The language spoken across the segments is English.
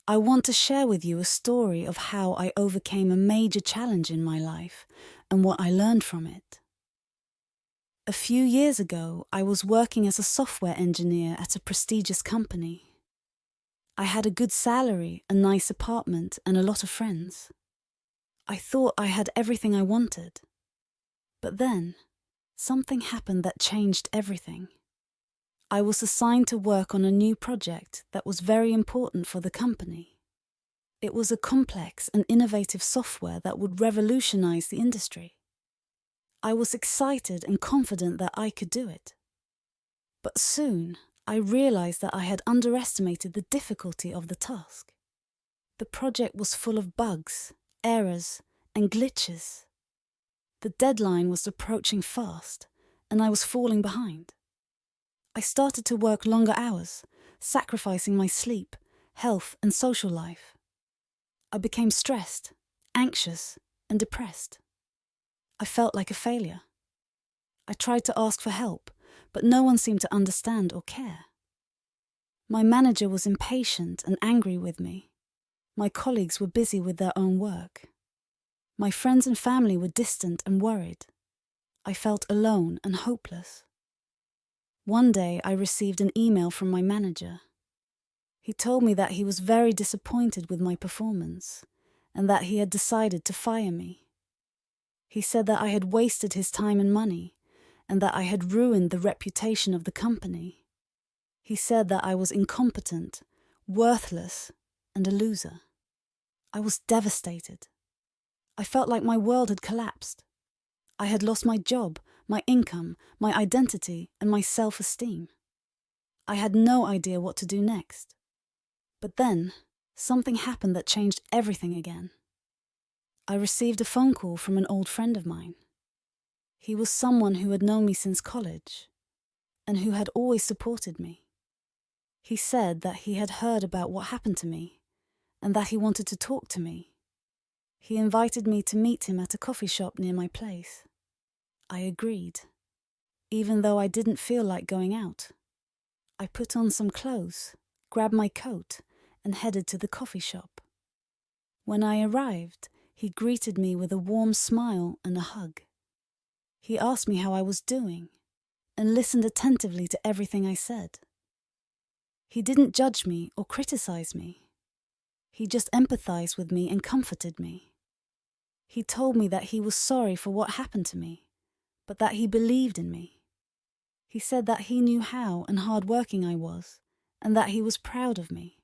I want to share with you a story of how I overcame a major challenge in my life and what I learned from it. A few years ago, I was working as a software engineer at a prestigious company. I had a good salary, a nice apartment, and a lot of friends. I thought I had everything I wanted. But then, something happened that changed everything. I was assigned to work on a new project that was very important for the company. It was a complex and innovative software that would revolutionize the industry. I was excited and confident that I could do it. But soon, I realized that I had underestimated the difficulty of the task. The project was full of bugs, errors, and glitches. The deadline was approaching fast, and I was falling behind. I started to work longer hours, sacrificing my sleep, health, and social life. I became stressed, anxious, and depressed. I felt like a failure. I tried to ask for help, but no one seemed to understand or care. My manager was impatient and angry with me. My colleagues were busy with their own work. My friends and family were distant and worried. I felt alone and hopeless. One day I received an email from my manager. He told me that he was very disappointed with my performance and that he had decided to fire me. He said that I had wasted his time and money and that I had ruined the reputation of the company. He said that I was incompetent, worthless, and a loser. I was devastated. I felt like my world had collapsed. I had lost my job, my income, my identity, and my self-esteem. I had no idea what to do next. But then, something happened that changed everything again. I received a phone call from an old friend of mine. He was someone who had known me since college, and who had always supported me. He said that he had heard about what happened to me, and that he wanted to talk to me. He invited me to meet him at a coffee shop near my place. I agreed, even though I didn't feel like going out. I put on some clothes, grabbed my coat, and headed to the coffee shop. When I arrived, he greeted me with a warm smile and a hug. He asked me how I was doing, and listened attentively to everything I said. He didn't judge me or criticize me. He just empathized with me and comforted me. He told me that he was sorry for what happened to me, but that he believed in me. He said that he knew how and hardworking I was, and that he was proud of me.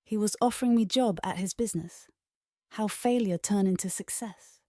He was offering me a job at his business. How failure turned into success.